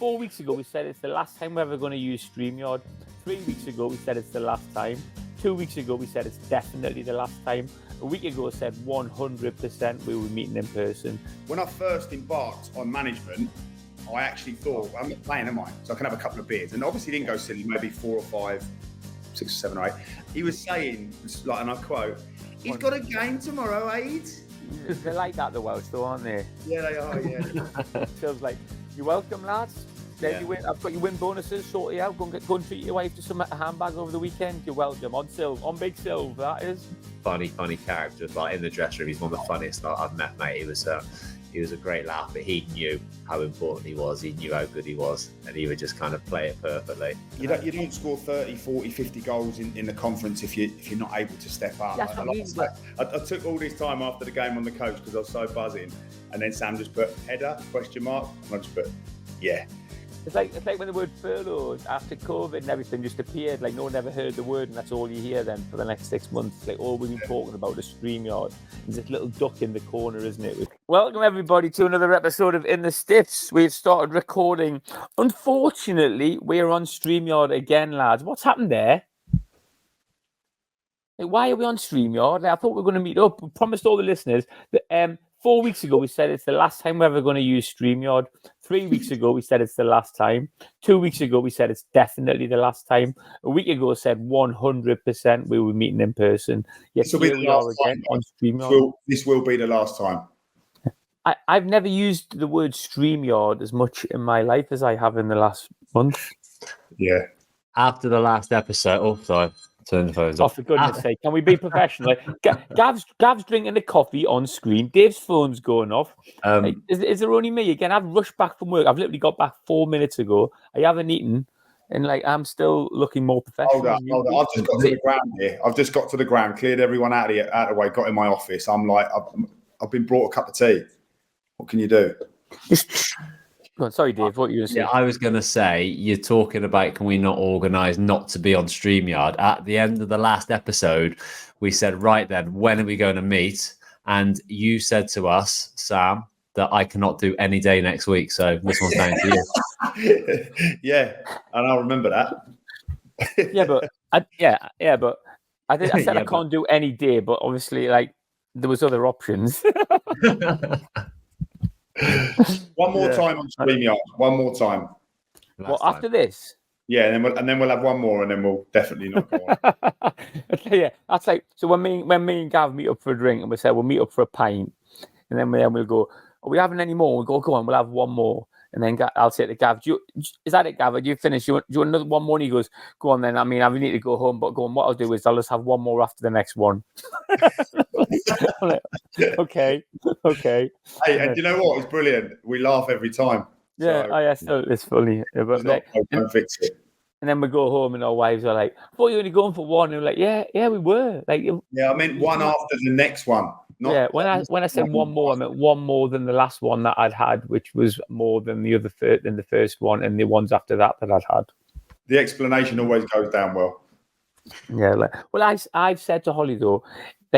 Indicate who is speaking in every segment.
Speaker 1: 4 weeks ago, we said it's the last time we're ever going to use StreamYard. 3 weeks ago, we said it's the last time. 2 weeks ago, we said it's definitely the last time. A week ago, I said 100% we were meeting in person.
Speaker 2: When I first embarked on management, I actually thought, I'm not playing, am I? So I can have a couple of beers. And obviously he didn't go silly, maybe 4 or 5, 6 or 7 or 8. He was saying, like, and I quote, he's got a game tomorrow, Aid.
Speaker 1: They're like that, the Welsh, though, aren't they?
Speaker 2: Yeah, they are, yeah.
Speaker 1: Feels like, you're welcome, lads. Then you win. I've got your win bonuses sorted out. Go and treat your wife to some handbag over the weekend. You're welcome. On Big Silv, that is.
Speaker 3: Funny character. Like in the dressing room, he's one of the funniest I've met, mate. He was a great laugh, but he knew how important he was. He knew how good he was, and he would just kind of play it perfectly.
Speaker 2: You don't score 30, 40, 50 goals in the conference if you're not able to step up. I took all this time after the game on the coach because I was so buzzing, and then Sam just put header, question mark, and I just put, yeah.
Speaker 1: It's like when the word furloughed after COVID and everything just appeared, like no one ever heard the word, and that's all you hear then for the next 6 months. Like all we've been talking about is StreamYard. There's this little duck in the corner, isn't it? Welcome everybody to another episode of In the Stiffs. We've started recording. Unfortunately, we're on StreamYard again, lads. What's happened there? Like, why are we on StreamYard? Like, I thought we were going to meet up. We promised all the listeners that 4 weeks ago, we said it's the last time we're ever going to use StreamYard. 3 weeks ago, we said it's the last time. 2 weeks ago, we said it's definitely the last time. A week ago, I said 100% we were meeting in person. Yes, here we are again on StreamYard.
Speaker 2: This will be the last time.
Speaker 1: I've never used the word StreamYard as much in my life as I have in the last month.
Speaker 2: Yeah.
Speaker 3: After the last episode, sorry. Turn the phones off.
Speaker 1: For goodness sake, can we be professional? Gav's drinking the coffee on screen. Dave's phone's going off. Is there only me again? I've rushed back from work. I've literally got back 4 minutes ago. I haven't eaten, and I'm still looking more professional.
Speaker 2: Hold on. I've just got to the ground here. I've just got to the ground, cleared everyone out of the way, got in my office. I'm like, I've been brought a cup of tea. What can you do?
Speaker 1: Go on, sorry, Dave. What were you going to say?
Speaker 3: Yeah, I was going to say, you're talking about can we not organise not to be on StreamYard? At the end of the last episode, we said, right then, when are we going to meet? And you said to us, Sam, that I cannot do any day next week. So this one's down to
Speaker 2: you. Yeah, and I'll remember that.
Speaker 1: but I said I can't do any day, but obviously, there was other options.
Speaker 2: One more time on StreamYard. One more time.
Speaker 1: After this?
Speaker 2: Yeah, and then we'll have one more, and then we'll definitely not go on.
Speaker 1: Yeah, that's like so. When me and Gav meet up for a drink, and we say we'll meet up for a pint, and then we'll go. Are we having any more? We'll go on. We'll have one more, and then I'll say to Gav, "Is that it, Gav? Are you finished? Do you want another one more?" And he goes, "Go on then. I mean, I need to go home, but go on. What I'll do is I'll just have one more after the next one." Okay.
Speaker 2: Hey, and you know what? It's brilliant. We laugh every time.
Speaker 1: Yeah, so it's funny.
Speaker 2: Don't fix it.
Speaker 1: And then we go home, and our wives are like, "I thought you were only going for one." And we're like, "Yeah, we were."
Speaker 2: Yeah, I meant one after the next one.
Speaker 1: When I said one more, I meant one more than the last one that I'd had, which was more than the first one, and the ones after that I'd had.
Speaker 2: The explanation always goes down well.
Speaker 1: Yeah. I've said to Holly though.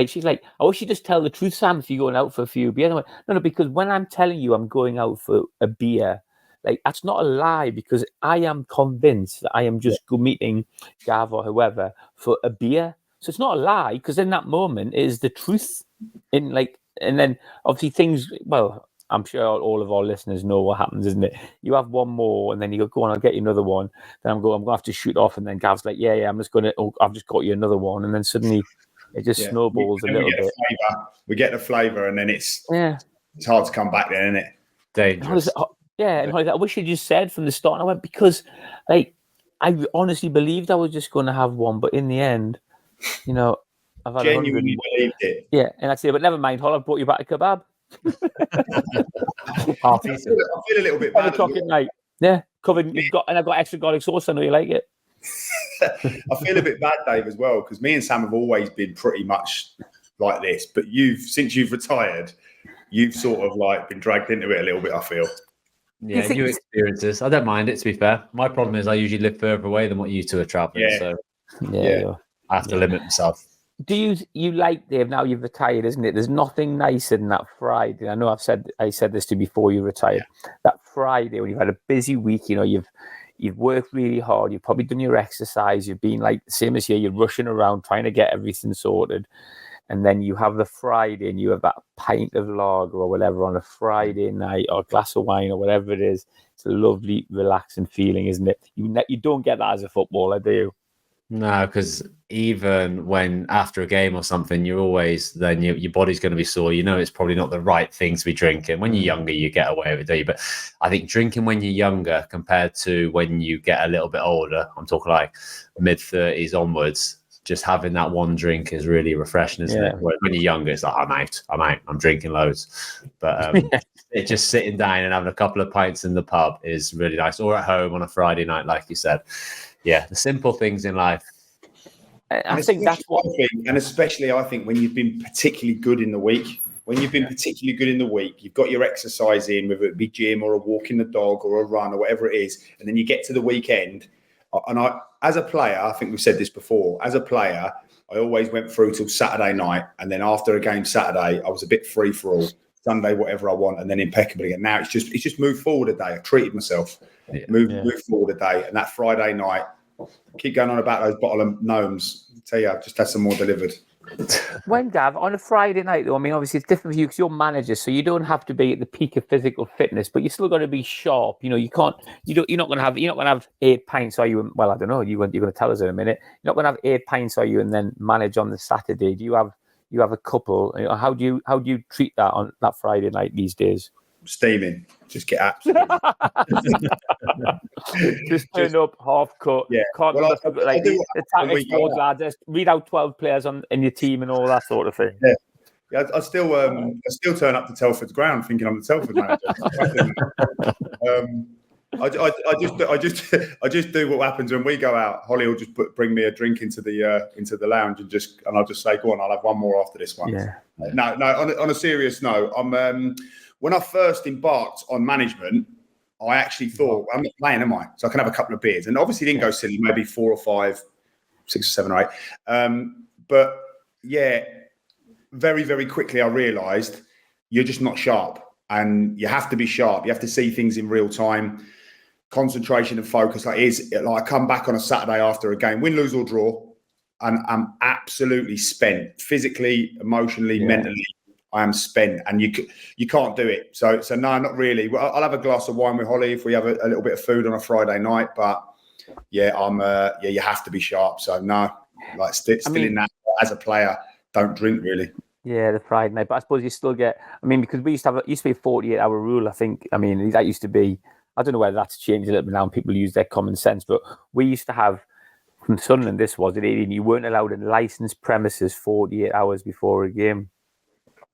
Speaker 1: She's like, I wish you just tell the truth, Sam, if you're going out for a few beers. No, because when I'm telling you I'm going out for a beer, that's not a lie, because I am convinced that I am just meeting Gav or whoever for a beer. So it's not a lie, because in that moment it is the truth. And then obviously things, well, I'm sure all of our listeners know what happens, isn't it? You have one more, and then you go on, I'll get you another one. Then I'm going to have to shoot off, and then Gav's like, yeah, I've just got you another one. And then suddenly it just snowballs a little bit.
Speaker 2: We get the flavour, and then it's hard to come back then, isn't it?
Speaker 3: Dangerous.
Speaker 1: And I wish you just said from the start. And I went, because I honestly believed I was just going to have one, but in the end, I've had
Speaker 2: genuinely believed it.
Speaker 1: Yeah, and I say, but never mind, Hol, I've brought you back a kebab.
Speaker 2: I feel a little bit bad.
Speaker 1: At night. Yeah, covered. And I've got extra garlic sauce. I know you like it.
Speaker 2: I feel a bit bad, Dave, as well, because me and Sam have always been pretty much like this. But since you've retired, you've sort of been dragged into it a little bit, I feel.
Speaker 3: Yeah, new experiences. I don't mind it, to be fair. My problem is I usually live further away than what you two are traveling.
Speaker 2: Yeah.
Speaker 3: So I have to limit myself.
Speaker 1: Do you like, Dave? Now you've retired, isn't it? There's nothing nicer than that Friday. I know I said this to you before you retired. Yeah. That Friday when you've had a busy week, you've worked really hard. You've probably done your exercise. You've been like same as here. You're rushing around trying to get everything sorted, and then you have the Friday and you have that pint of lager or whatever on a Friday night, or a glass of wine or whatever it is. It's a lovely, relaxing feeling, isn't it? You don't get that as a footballer, do you?
Speaker 3: No, because even when after a game or something, you're always then your body's going to be sore. You know, it's probably not the right thing to be drinking. When you're younger, you get away with it, don't you? But I think drinking when you're younger compared to when you get a little bit older, I'm talking like mid-30s onwards, just having that one drink is really refreshing, isn't it? When you're younger, it's like, I'm drinking loads. But it's just sitting down and having a couple of pints in the pub is really nice. Or at home on a Friday night, like you said. Yeah, the simple things in life.
Speaker 1: I think that's what...
Speaker 2: And especially, I think, when you've been particularly good in the week, you've got your exercise in, whether it be gym or a walk in the dog or a run or whatever it is, and then you get to the weekend. And as a player, I think we've said this before, as a player, I always went through till Saturday night. And then after a game Saturday, I was a bit free for all. Sunday, whatever I want, and then impeccably. And now it's just moved forward a day. I treated myself. Move forward a day. And that Friday night, keep going on about those bottle of gnomes. I tell you, I've just had some more delivered.
Speaker 1: When, Gav, on a Friday night, though, I mean, obviously it's different for you because you're manager, so you don't have to be at the peak of physical fitness, but you're still got to be sharp. You're not going to have 8 pints, are you? Well, I don't know. You're going to tell us in a minute. You're not going to have 8 pints, are you? And then manage on the Saturday. Do you have a couple? How do you treat that on that Friday night these days?
Speaker 2: Steaming. Just get absolutely.
Speaker 1: just turn up, half cut.
Speaker 2: Yeah.
Speaker 1: Can't the tactics board, lads. Just read out 12 players in your team and all that sort of thing.
Speaker 2: Yeah. I still turn up to Telford's ground thinking I'm the Telford manager. I just do what happens when we go out. Holly will just bring me a drink into the lounge and I'll just say, go on, I'll have one more after this one.
Speaker 1: Yeah.
Speaker 2: No. On a serious note, when I first embarked on management, I actually thought, I'm not playing, am I? So I can have a couple of beers. And obviously didn't go silly, maybe 4 or 5, 6 or 7 or 8. But yeah, very, very quickly I realised you're just not sharp. And you have to be sharp. You have to see things in real time. Concentration and focus. Like I come back on a Saturday after a game, win, lose or draw, and I'm absolutely spent. Physically, emotionally, mentally. I am spent, and you can't do it. So no, not really. I'll have a glass of wine with Holly if we have a little bit of food on a Friday night. But you have to be sharp. So no, like still in that as a player, don't drink really.
Speaker 1: Yeah, the Friday night. But I suppose you still get. I mean, because it used to be a 48-hour rule. I think. I mean, that used to be. I don't know whether that's changed a little bit now. And people use their common sense, but we used to have. From Sunderland, this was it. You weren't allowed in licensed premises 48 hours before a game.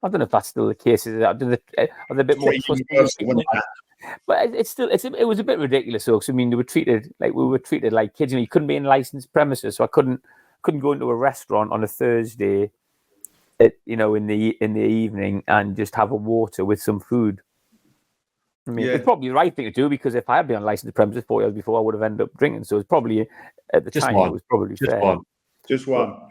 Speaker 1: I don't know if that's still the case. Are they a bit more trusting? But it was a bit ridiculous. So, I mean, we were treated like kids. You couldn't be in licensed premises, so I couldn't go into a restaurant on a Thursday, in the evening and just have a water with some food. I mean, it's probably the right thing to do because if I had been on licensed premises 40 hours before, I would have ended up drinking. So it's probably at the time it was probably
Speaker 3: just
Speaker 1: fair.
Speaker 2: Just one.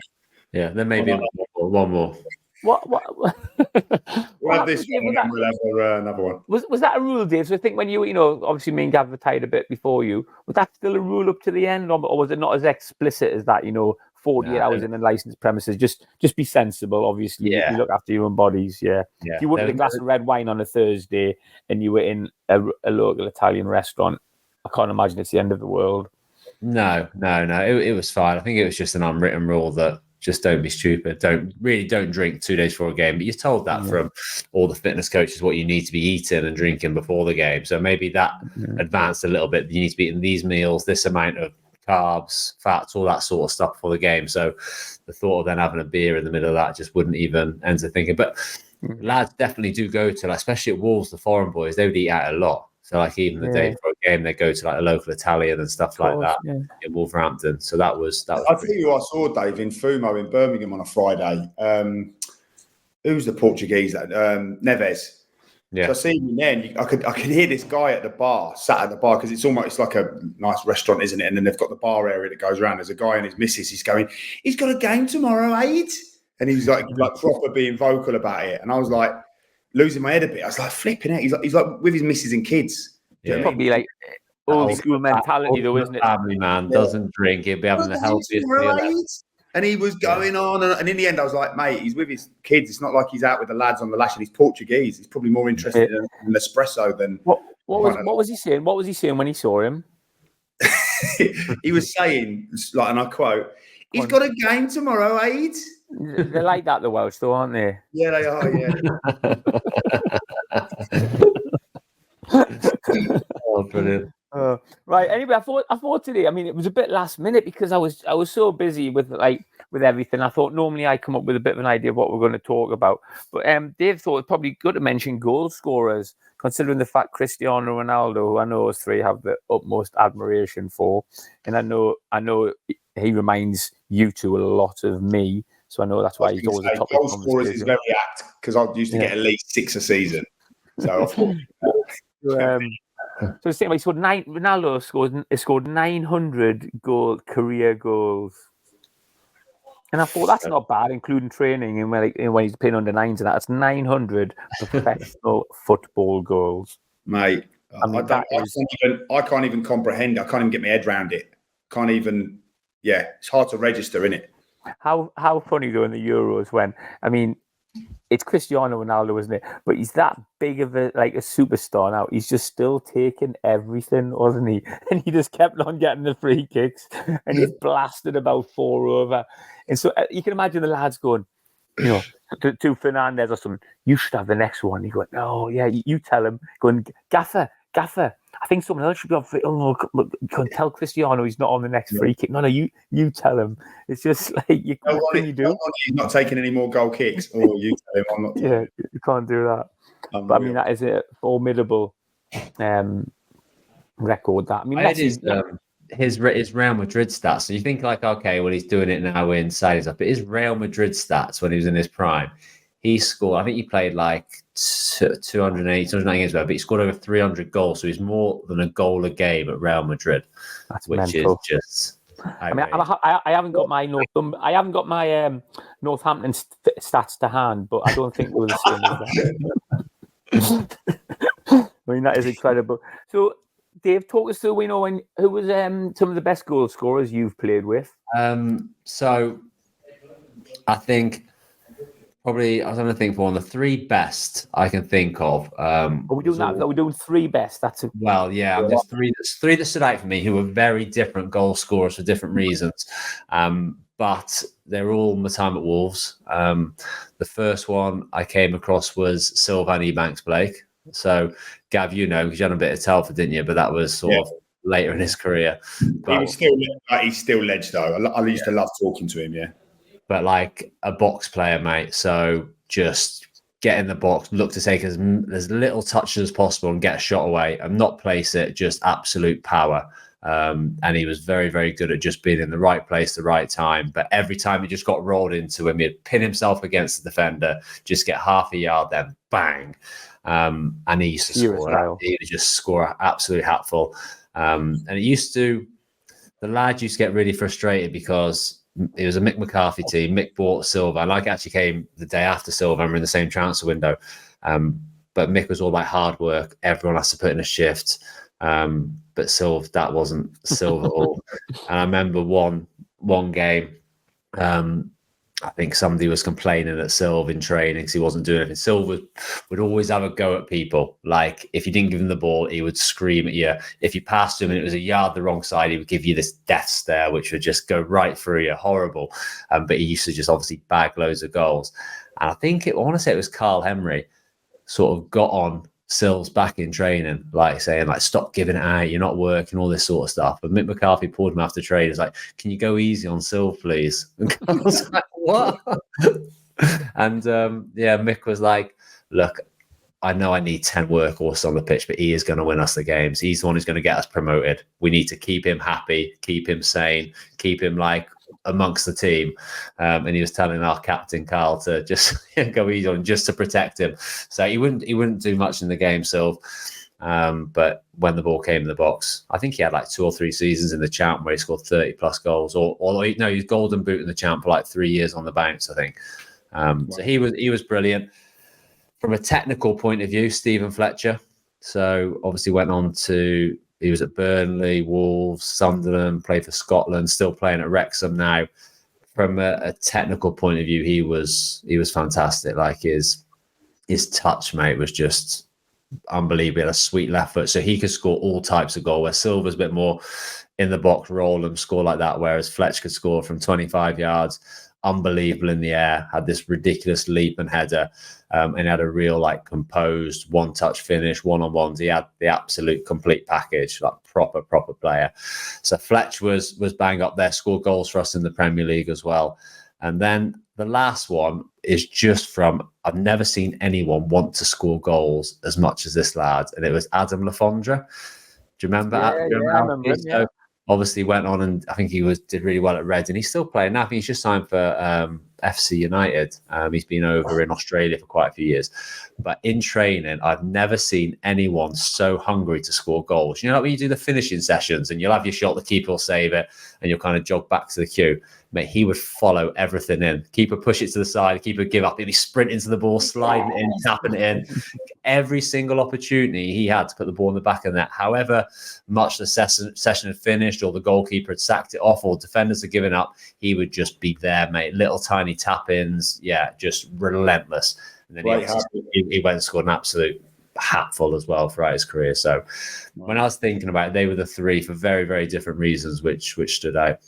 Speaker 3: Yeah, then maybe one more.
Speaker 1: What?
Speaker 2: We'll have this one and we'll have another one.
Speaker 1: Was that a rule, Dave? So I think when you obviously me and Gav retired a bit before you, was that still a rule up to the end, or was it not as explicit as that? 48 hours in a licensed premises. Just be sensible. Obviously, you look after your own bodies. Yeah. If you wanted a glass of red wine on a Thursday and you were in a local Italian restaurant, I can't imagine it's the end of the world.
Speaker 3: No. It was fine. I think it was just an unwritten rule that. Just don't be stupid. Don't drink 2 days before a game. But you're told that from all the fitness coaches what you need to be eating and drinking before the game. So maybe that advanced a little bit. You need to be eating these meals, this amount of carbs, fats, all that sort of stuff before the game. So the thought of then having a beer in the middle of that just wouldn't even enter thinking. But lads definitely do go to, especially at Wolves, the foreign boys, they would eat out a lot. So even the day before a game, they go to a local Italian and stuff like that in Wolverhampton. So that was.
Speaker 2: I'll tell you who I saw, Dave, in Fumo in Birmingham on a Friday. Who's the Portuguese? Neves. Yeah. So I see him then. I could hear this guy at the bar, sat at the bar, because it's like a nice restaurant, isn't it? And then they've got the bar area that goes around. There's a guy and his missus. He's going, he's got a game tomorrow, Aid. And he was like proper being vocal about it. And I was like losing my head a bit. I was like flipping out. He's like with his missus and kids.
Speaker 3: Yeah.
Speaker 1: Probably like old school mentality though, isn't it?
Speaker 3: Family man doesn't drink. He'll be having the healthiest meal ever.
Speaker 2: And he was going on. And in the end, I was like, mate, he's with his kids. It's not like he's out with the lads on the lash and he's Portuguese. He's probably more interested in an espresso than...
Speaker 1: What was he saying? What was he saying when he saw him?
Speaker 2: He was saying, like, and I quote, he's got a game tomorrow, Aid.
Speaker 1: They're like that, the Welsh, though, aren't they?
Speaker 2: Yeah, they are, yeah.
Speaker 3: Oh, brilliant.
Speaker 1: Right. Anyway, I thought today. I mean, it was a bit last minute because I was so busy with everything. I thought normally I come up with a bit of an idea of what we're going to talk about. But Dave thought it's probably good to mention goal scorers, considering the fact Cristiano Ronaldo, who I know us three have the utmost admiration for, and I know he reminds you two a lot of me. So I know that's why he's always a topic.
Speaker 2: Goalscorers is very apt because I used to get at least 6 a season. So I thought.
Speaker 1: So he scored Ronaldo scored 900 career goals, and I thought that's not bad, including training and when he's playing under nines and that. It's 900 professional football goals,
Speaker 2: mate. I mean, I can't even comprehend. I can't even get my head around it. Can't even. Yeah, it's hard to register, isn't it?
Speaker 1: How funny though in the Euros when it's Cristiano Ronaldo, isn't it? But he's that big of a superstar now. He's just still taking everything, wasn't he? And he just kept on getting the free kicks, and he's blasted about 4 over. And so you can imagine the lads going, to Fernandez or something. You should have the next one. He go, no, yeah, you tell him. Going, Gaffer. I think someone else should be on free. Oh no, look, you can tell Cristiano he's not on the next free kick. No, you tell him. It's just like what can you do?
Speaker 2: He's not taking any more goal kicks, or you tell him I'm not.
Speaker 1: Yeah, you can't do that. But I mean, that is a formidable record. That
Speaker 3: his Real Madrid stats. So you think like, okay, well he's doing it now inside up. But his Real Madrid stats when he was in his prime, he scored. I think he played like 280 games, but he scored over 300 goals. So he's more than a goal a game at Real Madrid, which mental. Is just.
Speaker 1: I mean, I haven't got my Northampton stats to hand, but I don't think they were the same as that. I mean, that is incredible. So, Dave, talk us through. Who was some of the best goal scorers you've played with?
Speaker 3: So, I think. Probably, I was going to think for one of the 3 best I can think of.
Speaker 1: Are we doing that? Are we doing 3 best?
Speaker 3: Well, yeah. I'm just 3 that stood out for me who were very different goal scorers for different reasons. But they're all my time at Wolves. The first one I came across was Sylvain Ebanks-Blake. So, Gav, because you had a bit of Telford, didn't you? But that was sort of later in his career. But,
Speaker 2: he's still ledge, though. I used to love talking to him, yeah.
Speaker 3: But like a box player, mate. So just get in the box, look to take as little touches as possible and get a shot away and not place it, just absolute power. And he was very, very good at just being in the right place, the right time. But every time he just got rolled into him, he'd pin himself against the defender, just get half a yard, then bang. And he used to score. He would just score absolutely hatful. And the lads used to get really frustrated because it was a Mick McCarthy team. Mick bought Silva, and I actually came the day after Silva, and we're in the same transfer window. But Mick was all about hard work. Everyone has to put in a shift. But Silva, that wasn't Silva at all. And I remember one game, I think somebody was complaining at Silva in training because he wasn't doing anything. Silva would always have a go at people. Like, if you didn't give him the ball, he would scream at you. If you passed him and it was a yard the wrong side, he would give you this death stare, which would just go right through you. Horrible. But he used to just obviously bag loads of goals. And I want to say it was Carl Henry sort of got on Sills back in training, saying stop giving it out, you're not working, all this sort of stuff. And Mick McCarthy pulled him after trade. He's like, can you go easy on Silv, please? And I was like, what? And Mick was like, look, I know I need 10 workhorses on the pitch, but he is going to win us the games. He's the one who's going to get us promoted. We need to keep him happy, keep him sane, keep him amongst the team. And he was telling our captain Carl to just go easy on, just to protect him. So he wouldn't do much in the game, Silv. But when the ball came in the box, I think he had 2 or 3 seasons in the champ where he scored 30 plus goals, or he was golden boot in the champ for 3 years on the bounce, I think. So he was brilliant. From a technical point of view, Stephen Fletcher. So obviously he was at Burnley, Wolves, Sunderland, played for Scotland, still playing at Wrexham now. From a technical point of view, he was fantastic. Like his touch, mate, was just unbelievable. He had a sweet left foot, so he could score all types of goal. Where Silva's a bit more in the box, roll and score like that, whereas Fletch could score from 25 yards. Unbelievable in the air, had this ridiculous leap and header, and had a real like composed one-touch finish, one-on-ones. He had the absolute complete package, like proper player. So Fletch was bang up there, scored goals for us in the Premier League as well. And then the last one is just from, I've never seen anyone want to score goals as much as this lad, and it was Adam Lafondra. Do you remember?
Speaker 1: Yeah, I remember him, yeah.
Speaker 3: Obviously went on, and I think he did really well at Reading. He's still playing now. I think he's just signed for FC United. He's been over in Australia for quite a few years. But in training, I've never seen anyone so hungry to score goals. You know, like when you do the finishing sessions and you'll have your shot, the keeper will save it, and you'll kind of jog back to the queue. Mate, he would follow everything in. Keeper push it to the side, keeper give up. He'd be sprinting to the ball, sliding it in, tapping it in. Every single opportunity he had to put the ball in the back of the net. However much the session had finished, or the goalkeeper had sacked it off, or defenders had given up, he would just be there, mate. Little tiny tap-ins. Yeah, just relentless. And then he went and scored an absolute hatful as well throughout his career. So when I was thinking about it, they were the three for very, very different reasons which stood out.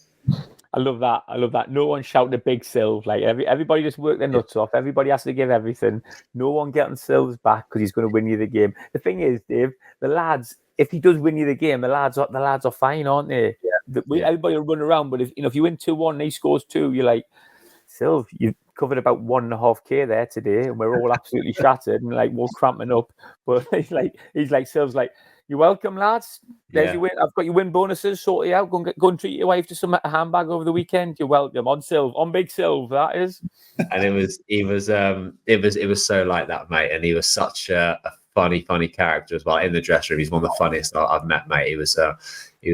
Speaker 1: I love that. No one shouted Big Silv. Like everybody just worked their nuts off. Everybody has to give everything. No one getting Silv's back because he's going to win you the game. The thing is, Dave, the lads, if he does win you the game, the lads are fine, aren't they? Yeah. Everybody will run around, but if you win 2-1 and he scores 2, you're like, Silv, you've covered about 1.5K there today, and we're all absolutely shattered and like we're cramping up. But he's like Silv's like, you're welcome, lads. There's your win. I've got your win bonuses. Sort it out. Go and treat your wife to some handbag over the weekend. You're welcome on Big Silv. That is.
Speaker 3: And it was so like that, mate. And he was such a funny character as well in the dressing room. He's one of the funniest I've met, mate. He was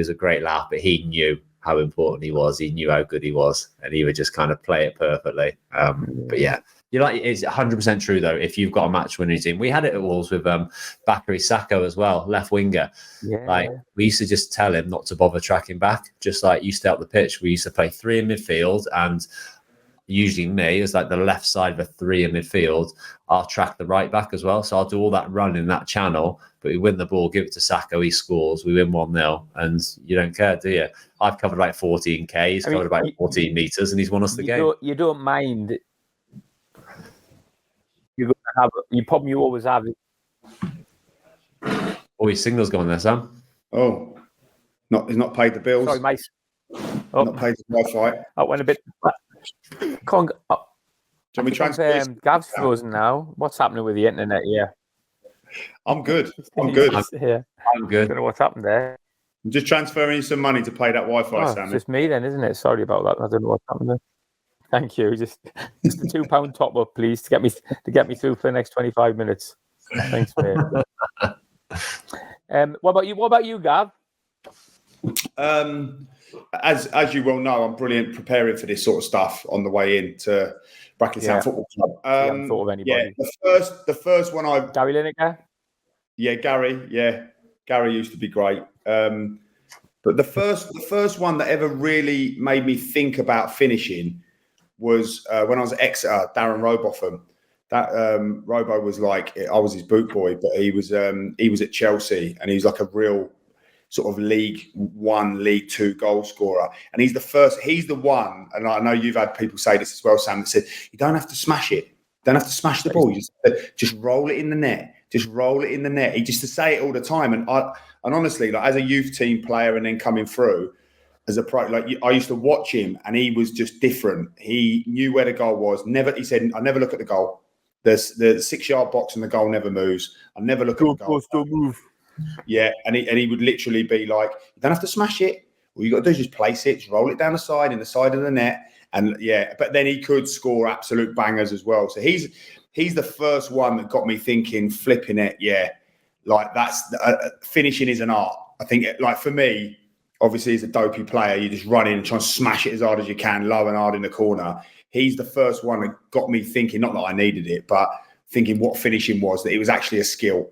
Speaker 3: a great laugh, but he knew how important he was. He knew how good he was, and he would just kind of play it perfectly. But yeah. It's 100% true though. If you've got a match-winning team, we had it at Wolves with Bakary Sacco as well, left winger. Yeah. Like we used to just tell him not to bother tracking back. Just like you stay up the pitch, we used to play 3 in midfield, and usually me as like the left side of a 3 in midfield. I'll track the right back as well, so I'll do all that run in that channel. But we win the ball, give it to Sacco, he scores, we win 1-0, and you don't care, do you? I've covered like 14K, he's covered about 14 meters, and he's won us the game.
Speaker 1: You don't mind. You problem you always have.
Speaker 3: Oh, his signal's gone there, Sam.
Speaker 2: Oh, he's not paid the bills.
Speaker 1: Sorry, mate.
Speaker 2: Not paid the Wi-Fi.
Speaker 1: I went a bit. Can't.
Speaker 2: Shall we transfer?
Speaker 1: Gav's frozen now. What's happening with the internet here?
Speaker 2: I'm good.
Speaker 3: I'm good. I
Speaker 1: don't know what's happened there.
Speaker 2: I'm just transferring you some money to pay that Wi-Fi, Sam.
Speaker 1: It's just me then, isn't it? Sorry about that. I don't know what's happened there. Thank you. Just a £2 top up, please, to get me through for the next 25 minutes. Thanks, mate. What about you, Gav?
Speaker 2: As you well know, I'm brilliant preparing for this sort of stuff on the way in to Brackley Town Football Club.
Speaker 1: I haven't thought of anybody.
Speaker 2: Yeah, the first one
Speaker 1: Gary Lineker?
Speaker 2: Yeah, Gary. Yeah, Gary used to be great. But the first one that ever really made me think about finishing was when I was at Exeter, Darren Robotham. That Robo was like, I was his boot boy, but he was at Chelsea, and he's like a real sort of League 1, League 2 goal scorer. And he's the one, and I know you've had people say this as well, Sam, that said, you don't have to smash it. You don't have to smash the ball. You just roll it in the net. Just roll it in the net. He used to say it all the time. And honestly, like as a youth team player and then coming through as a pro, like I used to watch him, and he was just different. He knew where the goal was. He said, I never look at the goal. The 6-yard box and the goal never moves. I never look at the goal.
Speaker 1: Don't move.
Speaker 2: Yeah, and he would literally be like, you don't have to smash it. All you got to do is just place it, just roll it down the side, in the side of the net. And yeah, but then he could score absolute bangers as well. So he's the first one that got me thinking, flipping it. Yeah, like that's finishing is an art. I think, like for me, obviously as a dopey player, you just run in and try and smash it as hard as you can, low and hard in the corner. he's the first one that got me thinking, not that I needed it, but thinking what finishing was, that it was actually a skill.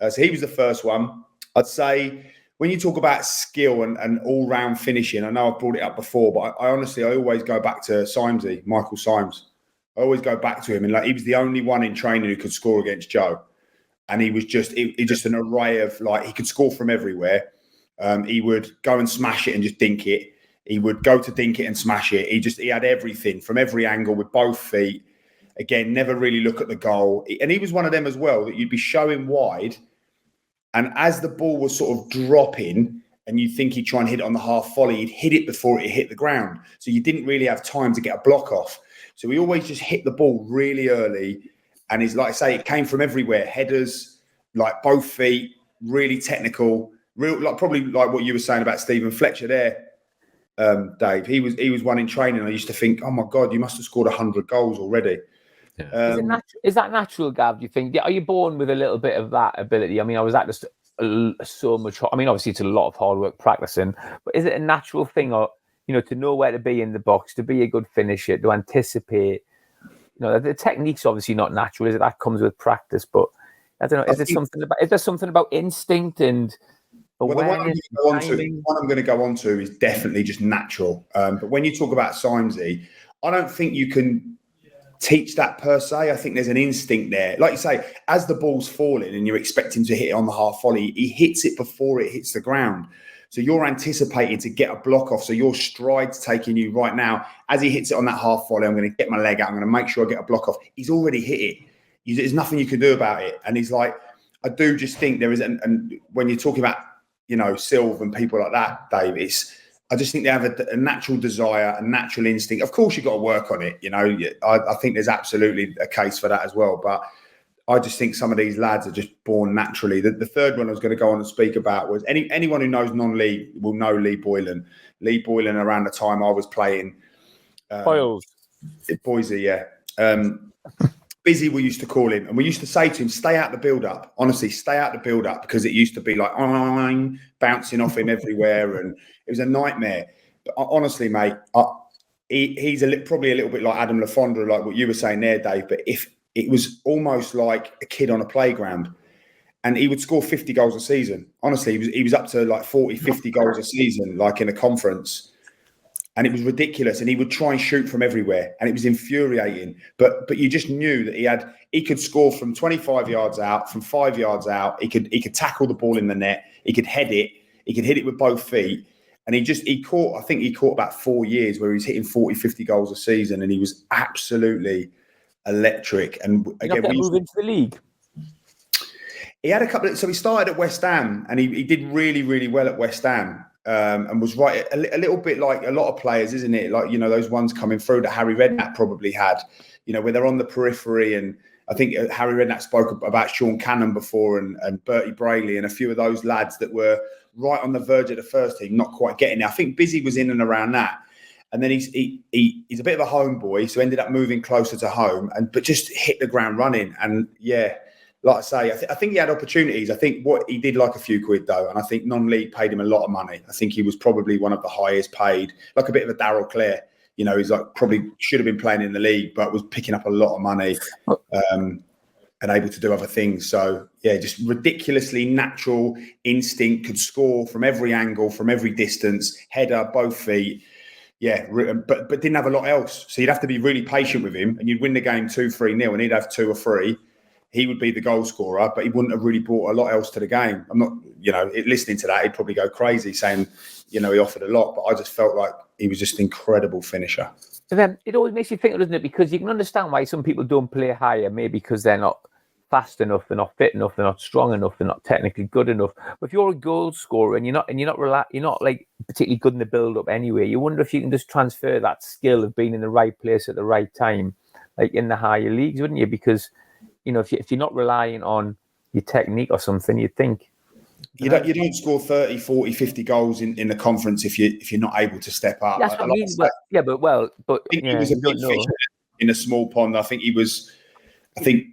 Speaker 2: So he was the first one. I'd say when you talk about skill and all-round finishing, I know I've brought it up before, but I honestly always go back to Simesy, Michael Symes. I always go back to him, and like he was the only one in training who could score against Joe, and he was just just an array of, like, he could score from everywhere. He would go and smash it and just dink it. He would go to dink it and smash it. He had everything from every angle with both feet. Again, never really look at the goal, and he was one of them as well that you'd be showing wide, and as the ball was sort of dropping, and you think he'd try and hit it on the half volley, he'd hit it before it hit the ground, so you didn't really have time to get a block off. So he always just hit the ball really early. And he's, like I say, it came from everywhere. Headers, like both feet, really technical. Probably like what you were saying about Stephen Fletcher there, Dave. He was one in training. I used to think, oh my God, you must have scored 100 goals already.
Speaker 1: Yeah. Is that natural, Gav, do you think? Are you born with a little bit of that ability? I mean, I was at just so much. I mean, obviously it's a lot of hard work practicing, but is it a natural thing, or, to know where to be in the box, to be a good finisher, to anticipate? The technique's obviously not natural, is it? That comes with practice, but I don't know. Is there something about instinct and awareness?
Speaker 2: Well, the one I'm going to go on to is definitely just natural. But when you talk about Simesy, I don't think you can teach that per se. I think there's an instinct there. Like you say, as the ball's falling and you're expecting to hit it on the half volley, he hits it before it hits the ground. So you're anticipating to get a block off. So your stride's taking you right now. As he hits it on that half volley, I'm going to get my leg out. I'm going to make sure I get a block off. He's already hit it. There's nothing you can do about it. And he's like, I do just think there is, and when you're talking about, Silv and people like that, Dave, I just think they have a natural desire, a natural instinct. Of course, you've got to work on it. I think there's absolutely a case for that as well. But I just think some of these lads are just born naturally. The third one I was going to go on and speak about was anyone who knows non-league will know Lee Boylan. Lee Boylan, around the time I was playing Boise, yeah. Busy, we used to call him, and we used to say to him, stay out the build-up. Honestly, stay out the build-up, because it used to be like bouncing off him everywhere, and it was a nightmare. But honestly, mate, he's probably a little bit like Adam Lafondra, like what you were saying there, Dave. But if it was almost like a kid on a playground, and he would score 50 goals a season. Honestly, he was up to like 40, 50 goals a season, like in a conference. And it was ridiculous. And he would try and shoot from everywhere, and it was infuriating. But you just knew that he could score from 25 yards out, from 5 yards out. He could tackle the ball in the net. He could head it. He could hit it with both feet. And he caught about 4 years where he was hitting 40, 50 goals a season, and he was absolutely electric. And again,
Speaker 1: we move into the league.
Speaker 2: He had a couple. So he started at West Ham, and he did really, really well at West Ham. And was right a little bit like a lot of players, isn't it? Like, those ones coming through that Harry Redknapp probably had, where they're on the periphery. And I think Harry Redknapp spoke about Sean Cannon before, and Bertie Brayley, and a few of those lads that were right on the verge of the first team, not quite getting there. I think Busy was in and around that. And then he's a bit of a homeboy, so ended up moving closer to home, but just hit the ground running. And yeah, like I say, I think he had opportunities. I think what he did like a few quid though, and I think non-league paid him a lot of money. I think he was probably one of the highest paid, like a bit of a Darryl Clare. He's like probably should have been playing in the league, but was picking up a lot of money and able to do other things. So yeah, just ridiculously natural instinct, could score from every angle, from every distance, header, both feet. Yeah, but didn't have a lot else. So you'd have to be really patient with him, and you'd win the game 2-3-0, and he'd have 2 or 3. He would be the goal scorer, but he wouldn't have really brought a lot else to the game. I'm not, listening to that, he'd probably go crazy saying, he offered a lot, but I just felt like he was just an incredible finisher.
Speaker 1: And then it always makes you think, doesn't it? Because you can understand why some people don't play higher, maybe because they're not fast enough, they're not fit enough, they're not strong enough, they're not technically good enough. But if you're a goal scorer and you're not like particularly good in the build up anyway, you wonder if you can just transfer that skill of being in the right place at the right time, like in the higher leagues, wouldn't you? Because if you're not relying on your technique or something, you'd think.
Speaker 2: You don't score 30, 40, 50 goals in the conference if you're not able to step up.
Speaker 1: That's what I mean. But
Speaker 2: I think he was a big fish in a small pond. I think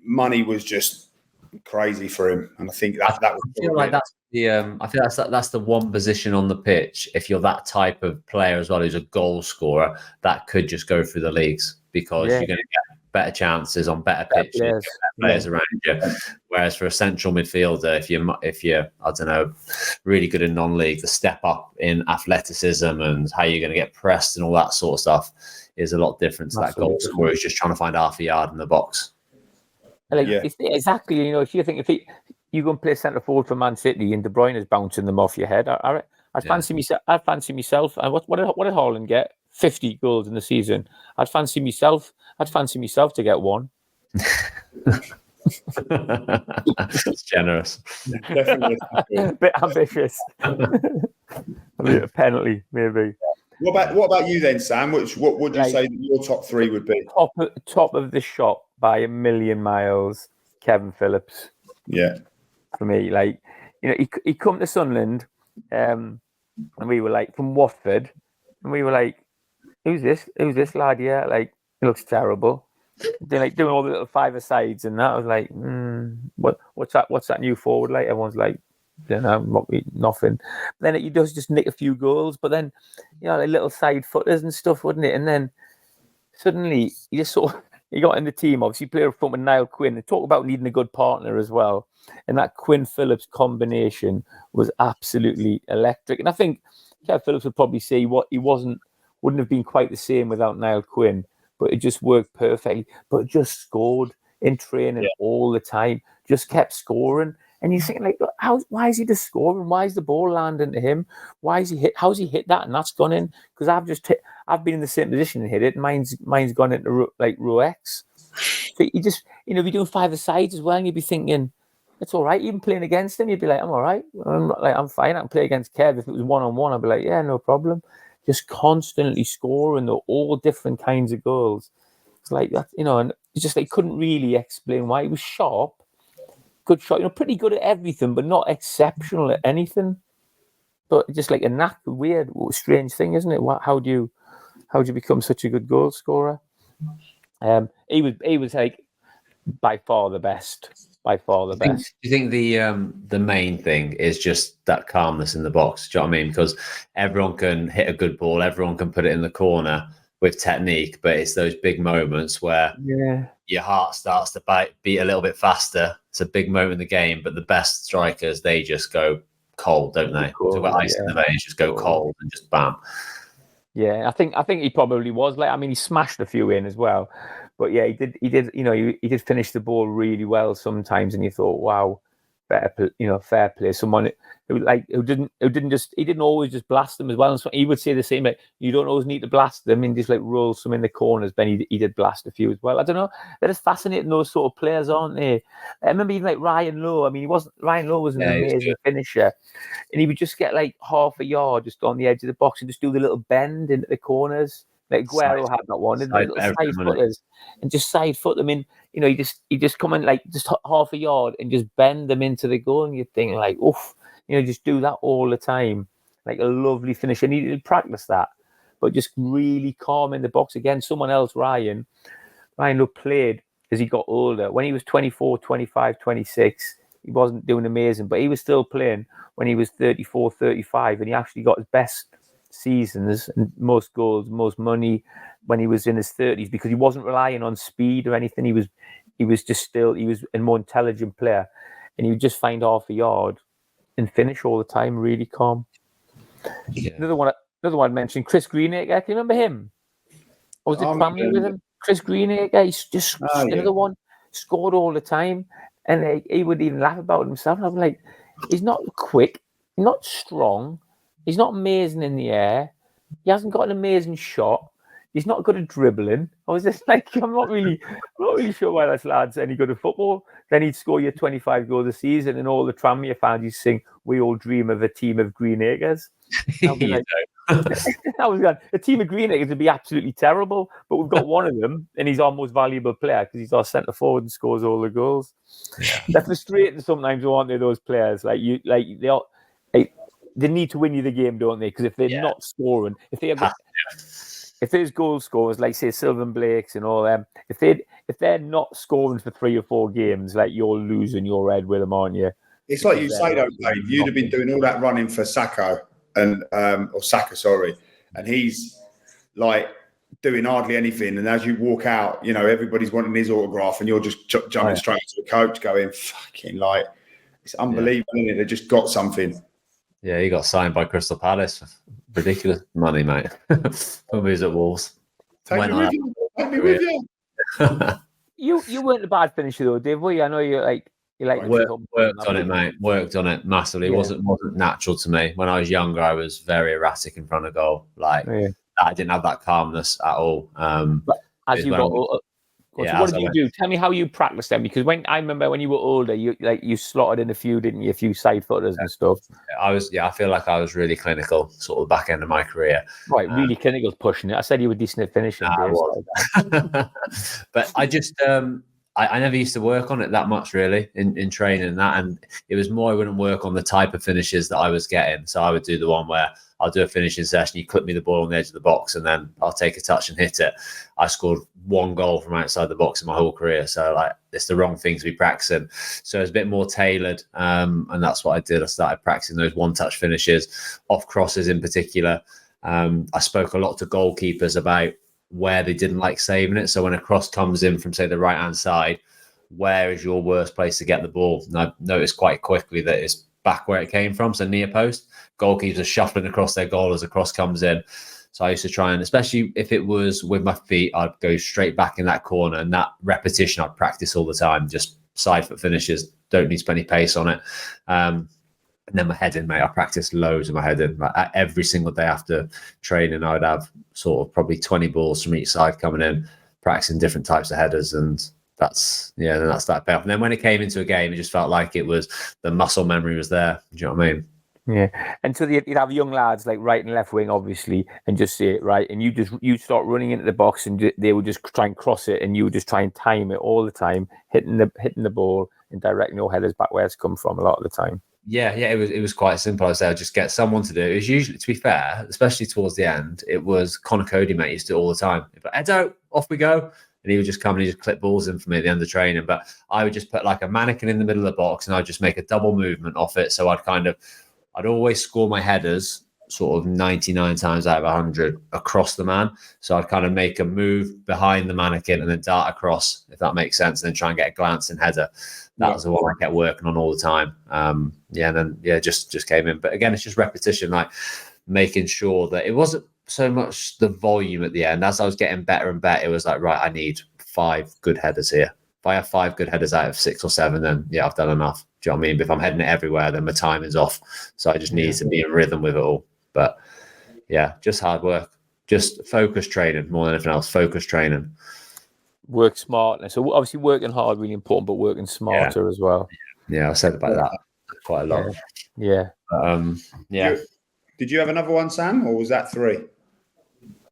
Speaker 2: money was just crazy for him, and I think that was.
Speaker 3: I feel like that's that's the one position on the pitch. If you're that type of player as well, who's a goal scorer, that could just go through the leagues. because you're going to get better chances on better pitches,
Speaker 1: players.
Speaker 3: better players around you. Whereas for a central midfielder, if you're I don't know, really good in non-league, the step up in athleticism and how you're going to get pressed and all that sort of stuff is a lot different to that goal scorer who's just trying to find half a yard in the box.
Speaker 1: Exactly. If you think if you go and play centre forward for Man City and De Bruyne is bouncing them off your head, I'd fancy myself. And what did Haaland get? 50 goals in the season. I'd fancy myself to get one.
Speaker 3: It's generous.
Speaker 2: Definitely.
Speaker 1: A bit ambitious. A penalty, maybe.
Speaker 2: What about you then, Sam? What would you say that your top three would be?
Speaker 1: Top of the shop by a million miles, Kevin Phillips.
Speaker 2: Yeah.
Speaker 1: For me, he come to Sunderland, and we were like from Watford, and we were like, who's this lad? Yeah, like he looks terrible. They're like doing all the little five-a-sides and that. I was like, what's that new forward like? Everyone's like, nothing. But then he does just nick a few goals, but then like little side footers and stuff, wouldn't it? And then suddenly he got in the team. Obviously, played up front with Niall Quinn. They talk about needing a good partner as well, and that Quinn Phillips combination was absolutely electric. And I think Kev Phillips would probably say wouldn't have been quite the same without Niall Quinn, but it just worked perfectly. But just scored in training all the time. Just kept scoring. And you're thinking, like, why is he just scoring? Why is the ball landing to him? How's he hit that? And that's gone in. Because I've been in the same position and hit it. Mine's gone into row X. So you just, be doing five-a-sides as well. And you'd be thinking, it's all right. Even playing against him, you'd be like, I'm all right. I'm fine. I can play against Kev. If it was one-on-one, I'd be like, yeah, no problem. Just constantly scoring all different kinds of goals. It's like that, and it's just like couldn't really explain why. He was sharp. Good shot, pretty good at everything, but not exceptional at anything. But just like a knack, weird, strange thing, isn't it? How do you become such a good goal scorer? He was like by far the best. Do
Speaker 3: you think the main thing is just that calmness in the box? Do you know what I mean? Because everyone can hit a good ball, everyone can put it in the corner with technique, but it's those big moments where your heart starts to beat a little bit faster. It's a big moment in the game, but the best strikers, they just go cold, don't they? Talk about ice in the veins, just go cold and just bam.
Speaker 1: Yeah, I think he probably was he smashed a few in as well, but yeah, he did finish the ball really well sometimes, and you thought, wow, fair play. Someone who didn't always just blast them as well. And so he would say the same, like, you don't always need to blast them and just like roll some in the corners. But he did blast a few as well. I don't know. They're just fascinating, those sort of players, aren't they? I remember even like Ryan Lowe. Ryan Lowe was an amazing finisher, and he would just get like half a yard just on the edge of the box and just do the little bend into the corners. Like Guerrero had that one, and little side footers, and just side foot them in. He just come in like just half a yard and just bend them into the goal, and you think like, oof, just do that all the time, like a lovely finish. And he did practice that, but just really calm in the box. Again, someone else, Ryan Lowe played as he got older. When he was 24, 25, 26, he wasn't doing amazing, but he was still playing when he was 34, 35, and he actually got his best seasons and most goals, most money when he was in his 30s, because he wasn't relying on speed or anything. He was a more intelligent player, and he would just find half a yard and finish all the time, really calm. Another one I mentioned, Chris Greenacre. Can you remember him? Or was it family with him? Chris Greenacre. He's just another one, scored all the time, and he would even laugh about himself. And I was like, he's not quick, he's not strong, he's not amazing in the air, he hasn't got an amazing shot, he's not good at dribbling. I was just like, I'm not really sure why this lad's any good at football. Then he'd score you 25 goals a season, and all the Tranmere fans used to sing, "We all dream of a team of Greenacres." I was going, a team of Greenacres would be absolutely terrible, but we've got one of them, and he's our most valuable player because he's our centre forward and scores all the goals. Yeah. They're frustrating sometimes, aren't they? Those players, they need to win you the game, don't they? Because if they're not scoring, if there's goal scorers like say Sylvan Blakes and all them, if they're not scoring for 3 or 4 games, like you're losing your head with them, aren't you?
Speaker 2: It's like you say, though, Dave. You'd have been doing all that running for Saka and and he's like doing hardly anything, and as you walk out, you know, everybody's wanting his autograph, and you're just jumping straight to the coach, going fucking like, it's unbelievable, isn't it? They just got something.
Speaker 3: Yeah, he got signed by Crystal Palace for ridiculous money, mate. When he was at Wolves.
Speaker 2: Take me with you.
Speaker 1: You weren't a bad finisher though, Dave, were you? I know you like
Speaker 3: worked on it, mate. Worked on it massively. It wasn't natural to me. When I was younger, I was very erratic in front of goal. Like I didn't have that calmness at all.
Speaker 1: But as you got older, so what did you do? Tell me how you practiced them, because I remember when you were older, you slotted in a few, didn't you? A few side footers and stuff.
Speaker 3: I feel like I was really clinical, sort of back end of my career.
Speaker 1: Right, really clinical, pushing it. I said you were decent at finishing.
Speaker 3: But I just I never used to work on it that much really in training and that, and it was more I wouldn't work on the type of finishes that I was getting. So I would do the one where I'll do a finishing session, you clip me the ball on the edge of the box, and then I'll take a touch and hit it. I scored 1 goal from outside the box in my whole career. So like it's the wrong thing to be practicing. So it's a bit more tailored. And that's what I did. I started practicing those one-touch finishes, off crosses in particular. I spoke a lot to goalkeepers about where they didn't like saving it. So when a cross comes in from, say, the right-hand side, where is your worst place to get the ball? And I noticed quite quickly that it's back where it came from, so near post. Goalkeepers are shuffling across their goal as a cross comes in. So I used to try and, especially if it was with my feet, I'd go straight back in that corner, and that repetition I'd practice all the time, just side foot finishes, don't need to put any pace on it. And then my heading, mate, I practiced loads of my heading. Like every single day after training, I'd have sort of probably 20 balls from each side coming in, practicing different types of headers, and that's that payoff. And then when it came into a game, it just felt like it was the muscle memory was there. Do you know what I mean?
Speaker 1: Yeah. And so you'd have young lads like right and left wing, obviously, and just say it right, and you start running into the box, and they would just try and cross it, and you would just try and time it all the time, hitting the ball and directing your headers back where it's come from a lot of the time.
Speaker 3: Yeah, it was quite simple. I say I'd just get someone to do it. It was usually, to be fair, especially towards the end, it was Conor Cody, mate, used to do it all the time. But Edo, off we go. And he would just come and he'd just clip balls in for me at the end of training. But I would just put like a mannequin in the middle of the box, and I'd just make a double movement off it. So I'd always score my headers sort of 99 times out of 100 across the man. So I'd kind of make a move behind the mannequin and then dart across, if that makes sense, and then try and get a glancing header. That was the one I kept working on all the time. Just came in. But again, it's just repetition, like making sure that it wasn't so much the volume at the end. As I was getting better and better, it was like, right, I need 5 good headers here. If I have 5 good headers out of 6 or 7, then yeah, I've done enough. Do you know what I mean? But if I'm heading it everywhere, then my time is off. So I just need to be in rhythm with it all. But yeah, just hard work, just focus training more than anything else. Focus training.
Speaker 1: Work smart. So obviously working hard, really important, but working smarter as well.
Speaker 3: Yeah, I said about that quite a lot.
Speaker 1: Yeah.
Speaker 2: Did you have another one, Sam, or was that 3?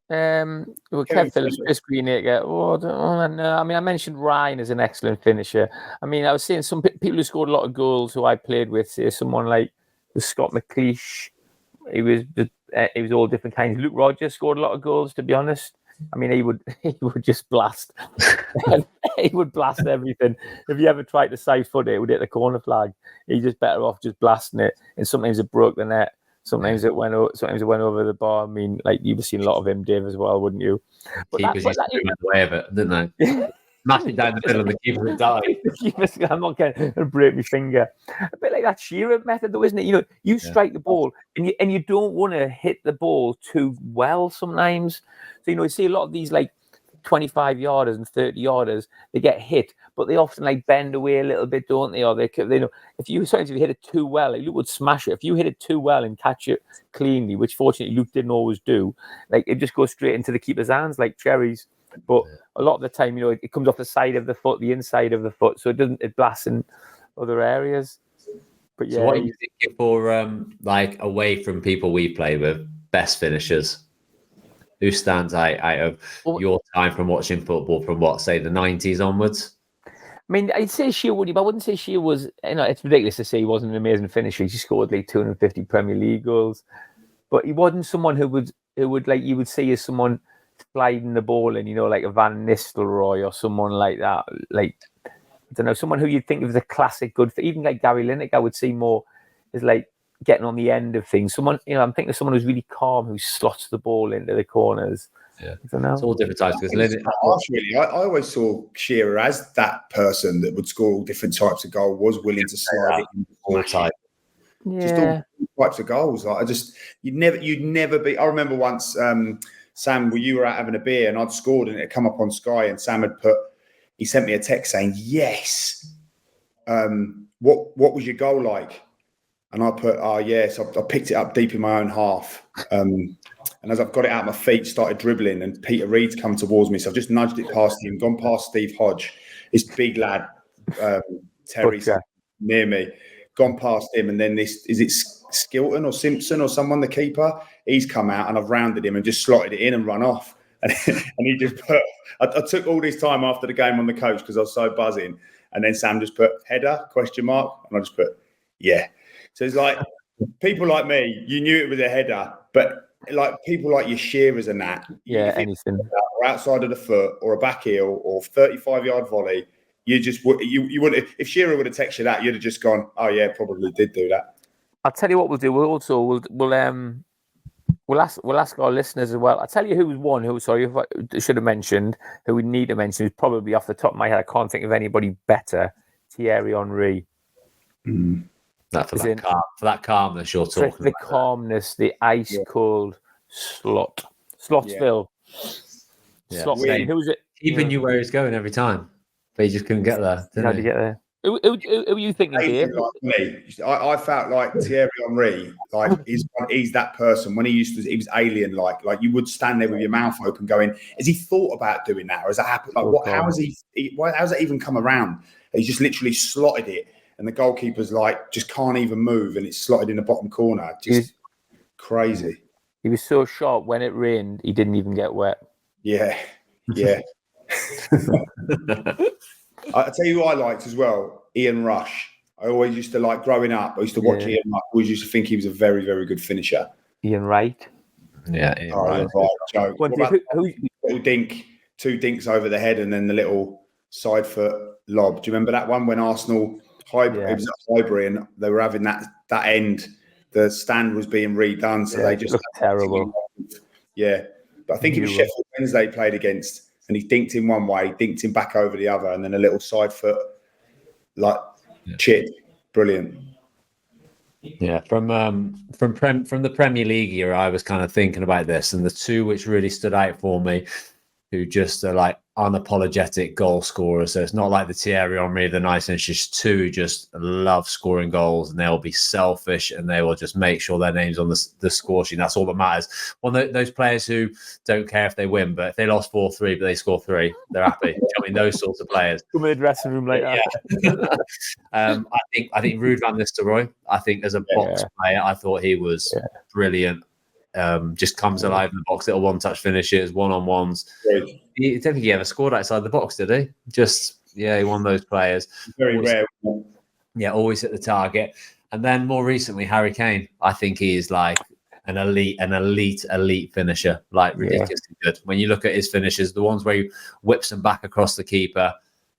Speaker 1: Kev Phillips, Chris Greenacre. I mean, I mentioned Ryan as an excellent finisher. I mean, I was seeing some people who scored a lot of goals who I played with. Say someone like Scott McLeish. He was all different kinds. Luke Rogers scored a lot of goals, to be honest. I mean, he would just blast. He would blast everything. If you ever tried to side foot it, would hit the corner flag. He's just better off just blasting it. And sometimes it broke the net. Sometimes it went over the bar. I mean, like you've seen a lot of him, Dave, as well, wouldn't you?
Speaker 3: Keepers used to do the way of it, didn't they? Smash it down the middle, and the keeper would die.
Speaker 1: I'm not going to break my finger. A bit like that Shearer method, though, isn't it? You know, you strike the ball, and you don't want to hit the ball too well sometimes. So you see a lot of these like 25-yarders and 30-yarders, they get hit, but they often like bend away a little bit, don't they? Or they know if you hit it too well, like Luke would smash it. If you hit it too well and catch it cleanly, which fortunately Luke didn't always do, like it just goes straight into the keeper's hands like cherries. But a lot of the time, it comes off the side of the foot, the inside of the foot, so it blasts in other areas. But yeah.
Speaker 3: So what are you thinking for like away from people we play with, best finishers? Who stands out of your time from watching football from say the 90s onwards?
Speaker 1: I mean, I'd say Shearer would, but I wouldn't say Shearer was. It's ridiculous to say he wasn't an amazing finisher. He scored like 250 Premier League goals, but he wasn't someone who would like you would see as someone sliding the ball in, like a Van Nistelrooy or someone like that. Like I don't know, someone who you'd think of as a classic good. Even like Gary Lineker, I would see more as like getting on the end of things. Someone, I'm thinking of someone who's really calm, who slots the ball into the corners.
Speaker 3: Yeah.
Speaker 1: I don't know.
Speaker 3: It's all different types. Because
Speaker 2: I always saw Shearer as that person that would score all different types of goal, was willing to slide it in,
Speaker 3: all types.
Speaker 2: just all types of goals. Like you'd never be. I remember once, Sam, where you were out having a beer and I'd scored and it had come up on Sky and Sam he sent me a text saying, yes. What was your goal like? And I put, oh yes, I picked it up deep in my own half. And as I've got it out of my feet, started dribbling, and Peter Reid's come towards me. So I've just nudged it past him, gone past Steve Hodge, this big lad, Terry's near me, gone past him. And then is it Skilton or Simpson or someone, the keeper? He's come out and I've rounded him and just slotted it in and run off. And he just put, I took all this time after the game on the coach because I was so buzzing. And then Sam just put header, ? And I just put, yeah. So it's like people like me, you knew it was a header, but like people like your Shearers and that,
Speaker 1: anything
Speaker 2: or outside of the foot or a back heel or 35-yard volley, you wouldn't. If Shearer would have texted you that, you'd have just gone, oh yeah, probably did do that.
Speaker 1: I'll tell you what we'll do. We'll ask our listeners as well. I'll tell you I should have mentioned, who we need to mention, who's probably off the top of my head. I can't think of anybody better. Thierry Henry.
Speaker 3: For that calmness you're talking about.
Speaker 1: The calmness, the ice cold Slotsville.
Speaker 3: Yeah.
Speaker 1: Slotsville. Who was it?
Speaker 3: Even knew where he's going every time, but he just couldn't get there.
Speaker 1: How to get there? Who are you thinking, Dave?
Speaker 2: Like me. I felt like Thierry Henry, like he's that person. When he was alien, like you would stand there with your mouth open, going, "Has he thought about doing that, or has that happened? Like, how's that even come around?" He's just literally slotted it. And the goalkeeper's like just can't even move, and it's slotted in the bottom corner. Just crazy.
Speaker 1: He was so sharp when it rained, he didn't even get wet.
Speaker 2: Yeah. I tell you who I liked as well, Ian Rush. I always used to like growing up. I used to watch Ian Rush. I always used to think he was a very, very good finisher.
Speaker 1: Ian Wright.
Speaker 3: Yeah, Ian Wright.
Speaker 2: Joke. What about little dink, 2 dinks over the head, and then the little side foot lob? Do you remember that one when Arsenal? It was at Highbury, and they were having that end. The stand was being redone, so they just
Speaker 1: looked terrible.
Speaker 2: Yeah, but I think it was Sheffield Wednesday played against, and he dinked in one way, dinked him back over the other, and then a little side foot, chip, brilliant.
Speaker 3: Yeah, from the Premier League era, I was kind of thinking about this, and the two which really stood out for me, who just are like unapologetic goal scorers. So it's not like the Thierry Henry, the nice, and it's just two who just love scoring goals, and they'll be selfish and they will just make sure their name's on the score sheet. That's all that matters. Well, those players who don't care if they win, but if they lost 4-3 but they score 3, they're happy. I mean, those sorts of players.
Speaker 1: Come in the dressing room later.
Speaker 3: Yeah. I think Ruud van Nistelrooy. I think as a box player, I thought he was brilliant. Just comes alive in the box, little one-touch finishes, one-on-ones. I don't think he ever scored outside the box, did he? He won those players.
Speaker 2: Very rare.
Speaker 3: Yeah, always hit the target. And then more recently, Harry Kane. I think he is like an elite finisher, like ridiculously good. When you look at his finishes, the ones where he whips them back across the keeper,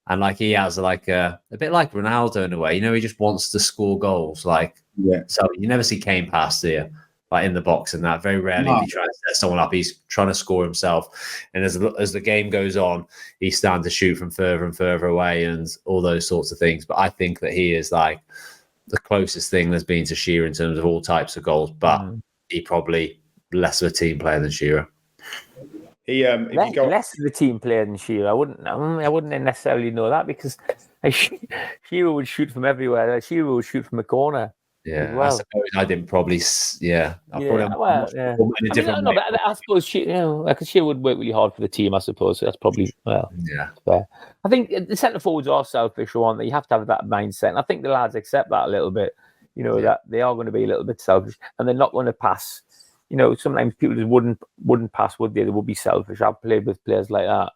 Speaker 3: and like he has like a bit like Ronaldo in a way. You know, he just wants to score goals. So you never see Kane pass, do you? Like in the box and that. Very rarely if he tries to set someone up, he's trying to score himself. And as the game goes on, he's starting to shoot from further and further away and all those sorts of things. But I think that he is like the closest thing there's been to Shearer in terms of all types of goals, but he probably less of a team player than Shearer.
Speaker 1: Less of a team player than Shearer. I wouldn't necessarily know that because Shearer would shoot from everywhere. Shearer would shoot from a corner.
Speaker 3: Yeah,
Speaker 1: well.
Speaker 3: I suppose I didn't probably. I
Speaker 1: suppose Shearer would work really hard for the team. I suppose so that's probably fair. I think the centre forwards are selfish, aren't they? You have to have that mindset, and I think the lads accept that a little bit. That they are going to be a little bit selfish, and they're not going to pass. Sometimes people just wouldn't pass, would they? They would be selfish. I've played with players like that.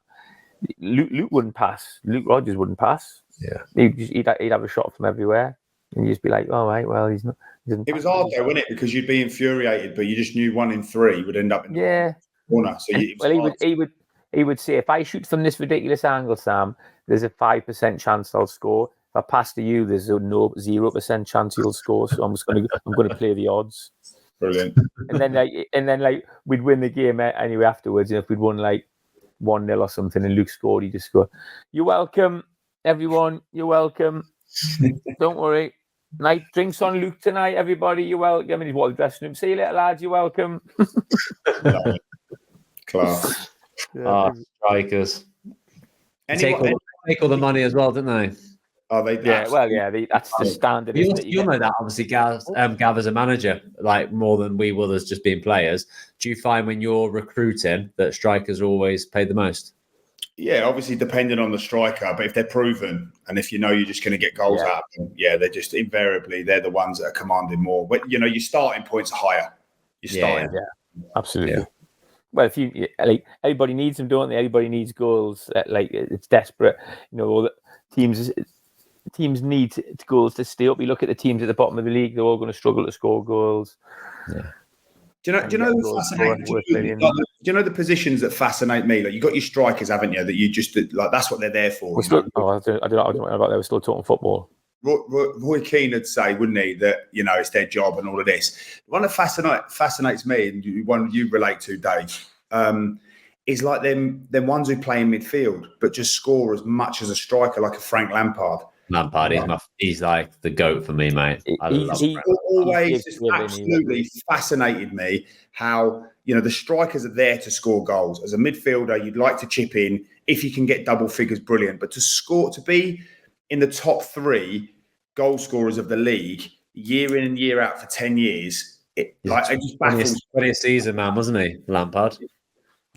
Speaker 1: Luke wouldn't pass. Luke Rodgers wouldn't pass.
Speaker 3: Yeah,
Speaker 2: he'd
Speaker 1: have a shot from everywhere. And you just be like, all right, well, he's not.
Speaker 2: It was hard though, wasn't it? Because you'd be infuriated, but you just knew 1 in 3 would end up in the corner. So
Speaker 1: he would say, if I shoot from this ridiculous angle, Sam, there's a 5% chance I'll score. If I pass to you, there's a 0% chance you'll score. So I'm going to play the odds.
Speaker 2: Brilliant.
Speaker 1: and then we'd win the game anyway afterwards. And if we'd won like 1-0 or something, and Luke scored, he'd just go, "You're welcome, everyone. You're welcome. Don't worry. Night drinks on Luke tonight, everybody. You're welcome." And he'd walk the dressing room. "See you later, lads. You're welcome."
Speaker 2: Class.
Speaker 3: Strikers. Take all the money as well, didn't they?
Speaker 2: Oh, they
Speaker 1: that's the standard.
Speaker 3: You'll know that, obviously, Gav as a manager, like more than we will as just being players. Do you find when you're recruiting that strikers always pay the most?
Speaker 2: Yeah, obviously depending on the striker, but if they're proven and if you know you're just going to get goals out of them, they're just invariably they're the ones that are commanding more. But your starting points are higher.
Speaker 1: Absolutely.
Speaker 2: Yeah.
Speaker 1: Well, if you everybody needs them, don't they? Everybody needs goals. It's desperate. All the teams need goals to stay up. You look at the teams at the bottom of the league; they're all going to struggle to score goals.
Speaker 2: Yeah. Do you know the positions that fascinate me? Like you got your strikers, haven't you? That you just like that's what they're there for.
Speaker 1: I don't know about that. We're still talking football.
Speaker 2: Roy Keane would say, wouldn't he, that it's their job and all of this. The one that fascinates me, and one you relate to, Dave, is like them ones who play in midfield but just score as much as a striker, like a Frank Lampard.
Speaker 3: He's like the GOAT for me, mate.
Speaker 2: He always just absolutely fascinated me how the strikers are there to score goals. As a midfielder, you'd like to chip in if you can get double figures, brilliant. But to be in the top 3 goal scorers of the league year in and year out for 10 years, it just baffles.
Speaker 3: 20th season, man, wasn't he, Lampard?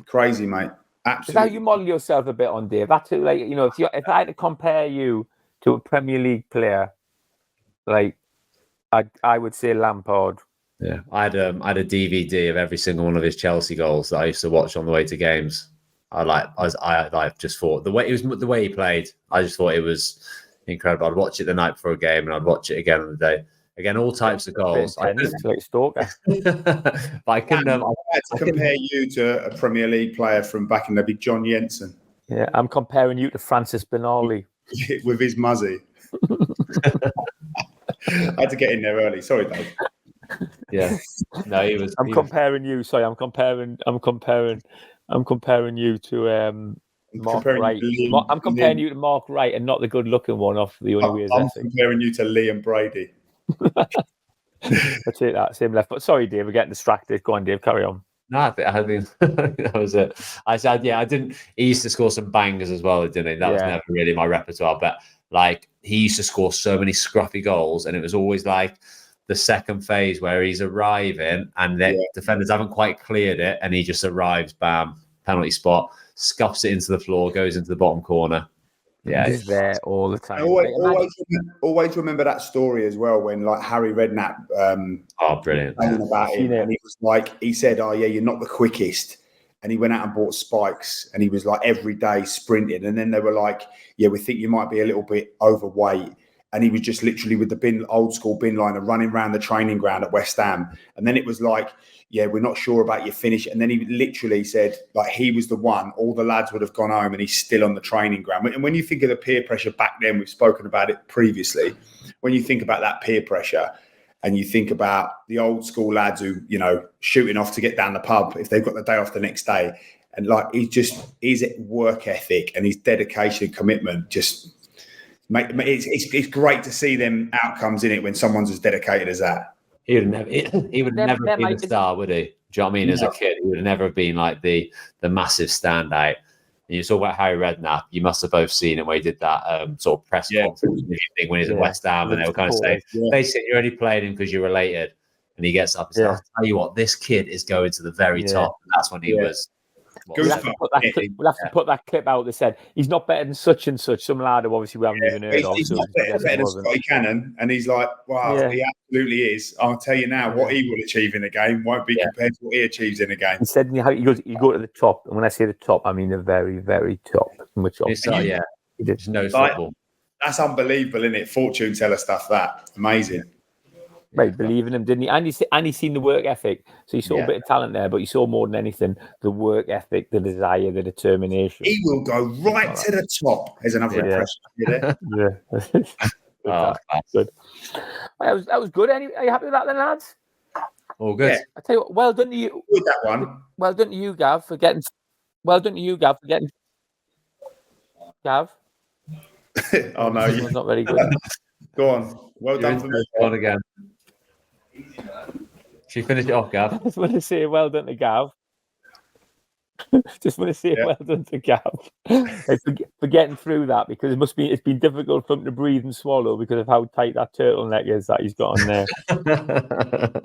Speaker 2: Crazy, mate. Absolutely.
Speaker 1: That's how you model yourself a bit on, Dave. That's if I had to compare you to a Premier League player, I would say Lampard.
Speaker 3: Yeah, I had a DVD of every single one of his Chelsea goals that I used to watch on the way to games. I just thought the way he played, I just thought it was incredible. I'd watch it the night before a game, and I'd watch it again on the day. Again, all types of goals.
Speaker 1: Like Stalker.
Speaker 3: But I couldn't.
Speaker 2: I had to compare you to a Premier League player from back in the day, John Jensen.
Speaker 1: Yeah, I'm comparing you to Francis Benali.
Speaker 2: With his muzzy. I had to get in there early. Sorry, Dave.
Speaker 3: Yeah. No, he was.
Speaker 1: Comparing you. Sorry, I'm comparing you to Mark Wright. I'm comparing you to Mark Wright and not the good-looking one off The Only Way Is
Speaker 2: I'm
Speaker 1: Essex.
Speaker 2: comparing you to Liam Brady.
Speaker 1: That's it. That same left. But sorry, Dave, we're getting distracted. Go on, Dave. Carry on.
Speaker 3: No, I think that was it. I said, I didn't. He used to score some bangers as well, didn't he? That was never really my repertoire. But he used to score so many scruffy goals, and it was always like the second phase where he's arriving, and the defenders haven't quite cleared it, and he just arrives, bam, penalty spot, scuffs it into the floor, goes into the bottom corner. Yeah,
Speaker 1: he's there all the time.
Speaker 2: Always remember that story as well when Harry Redknapp
Speaker 3: brilliant
Speaker 2: about him, and he was he said, "Oh yeah, you're not the quickest," and he went out and bought spikes, and he was every day sprinting, and then they were like, "Yeah, we think you might be a little bit overweight." And he was just literally with the old school bin liner running around the training ground at West Ham. And then it was yeah, we're not sure about your finish. And then he literally said, he was the one, all the lads would have gone home and he's still on the training ground. And when you think of the peer pressure back then, we've spoken about it previously, when you think about that peer pressure and you think about the old school lads who, shooting off to get down the pub if they've got the day off the next day. And his work ethic and his dedication and commitment it's great to see them outcomes in it when someone's as dedicated as that.
Speaker 3: He would never have been a star, would he? Do you know what I mean? No. As a kid, he would have never been the massive standout. And you talk about Harry Redknapp, you must have both seen it where he did that sort of press conference thing when he's at West Ham, and they were kind of saying, basically, you're only playing him because you're related. And he gets up and says, I'll tell you what, this kid is going to the very top. And that's when he was.
Speaker 1: We'll have to put that clip out that said he's not better than such and such. Some lad who obviously we haven't even heard of.
Speaker 2: He's not better than Scotty Cannon, and he's wow, he absolutely is. I'll tell you now, what he will achieve in a game won't be compared to what he achieves in a game.
Speaker 1: He said you go to the top, and when I say the top, I mean the very, very top.
Speaker 3: There's no football.
Speaker 2: That's unbelievable, isn't it? Fortune teller stuff. That amazing.
Speaker 1: Right, believe in him, didn't he? And he seen the work ethic. So he saw a bit of talent there, but he saw more than anything the work ethic, the desire, the determination.
Speaker 2: He will go right to the top. There's another impression.
Speaker 1: Good. That was good. Are you happy with that then, lads?
Speaker 3: All good.
Speaker 2: Yeah.
Speaker 1: I tell you what, well done to you.
Speaker 2: With that one.
Speaker 1: Well done to you, Gav, for getting. Well done to you, Gav, for getting. Gav.
Speaker 2: Oh no,
Speaker 1: This one's not very good.
Speaker 2: go on. Well
Speaker 3: You're
Speaker 2: done for me.
Speaker 3: on again. Should we finish it off, Gav?
Speaker 1: I just want to say well done to Gav. Just want to say well done to Gav for getting through that, because it's been difficult for him to breathe and swallow because of how tight that turtleneck is that he's got on there.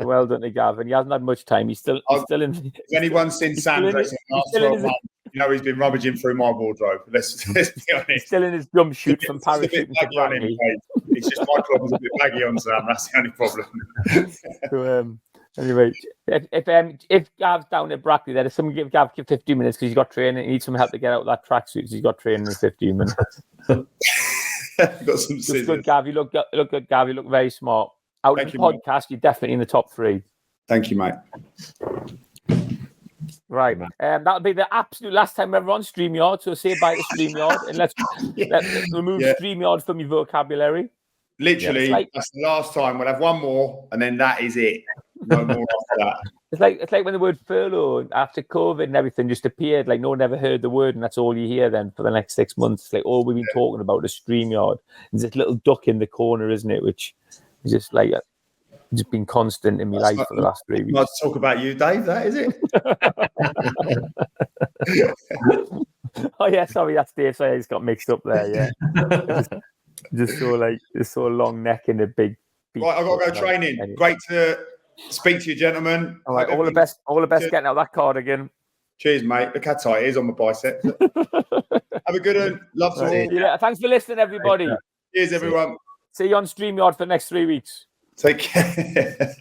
Speaker 1: Well done to Gav, and he hasn't had much time. He's still in.
Speaker 2: If anyone's seen Sam dressing in the last 12 months, you know he's been rummaging through my wardrobe. Let's be honest.
Speaker 1: He's still in his jumpsuit from parachuting to Granny.
Speaker 2: It's just my clothes a bit baggy on Sam. That's the only problem.
Speaker 1: So, anyway, if Gav's down at Brackley, then if someone give Gav 15 minutes because he's got training, he needs some help to get out of that tracksuit because he's got training in 15 minutes.
Speaker 2: Got some scissors.
Speaker 1: Good, Gav. You look good, Gav. You look very smart. Out of the podcast, you're definitely in the top 3.
Speaker 2: Thank you, mate.
Speaker 1: Right. That'll be the absolute last time we're ever on StreamYard. So say bye to StreamYard and let's remove StreamYard from your vocabulary.
Speaker 2: Literally, that's the last time. We'll have one more, and then that is it. No more after that.
Speaker 1: It's like when the word furlough after COVID and everything just appeared, like no one ever heard the word, and that's all you hear then for the next 6 months. It's like all we've been talking about is StreamYard. There's this little duck in the corner, isn't it? Which is just like just been constant in my life for the last 3 weeks.
Speaker 2: Not to talk about you, Dave. That is it.
Speaker 1: Oh yeah, sorry, that's Dave. Sorry, I just got mixed up there. Yeah, just saw a long neck and a big.
Speaker 2: Right, I've got to go training.
Speaker 1: Anyway.
Speaker 2: Great to speak to you, gentlemen.
Speaker 1: All right, all the best getting out that cardigan.
Speaker 2: Cheers, mate. Look how tight it is on my bicep. Have a good one. Love to see you.
Speaker 1: Thanks for listening, everybody.
Speaker 2: Cheers, everyone.
Speaker 1: See you on StreamYard for the next 3 weeks.
Speaker 2: Take care.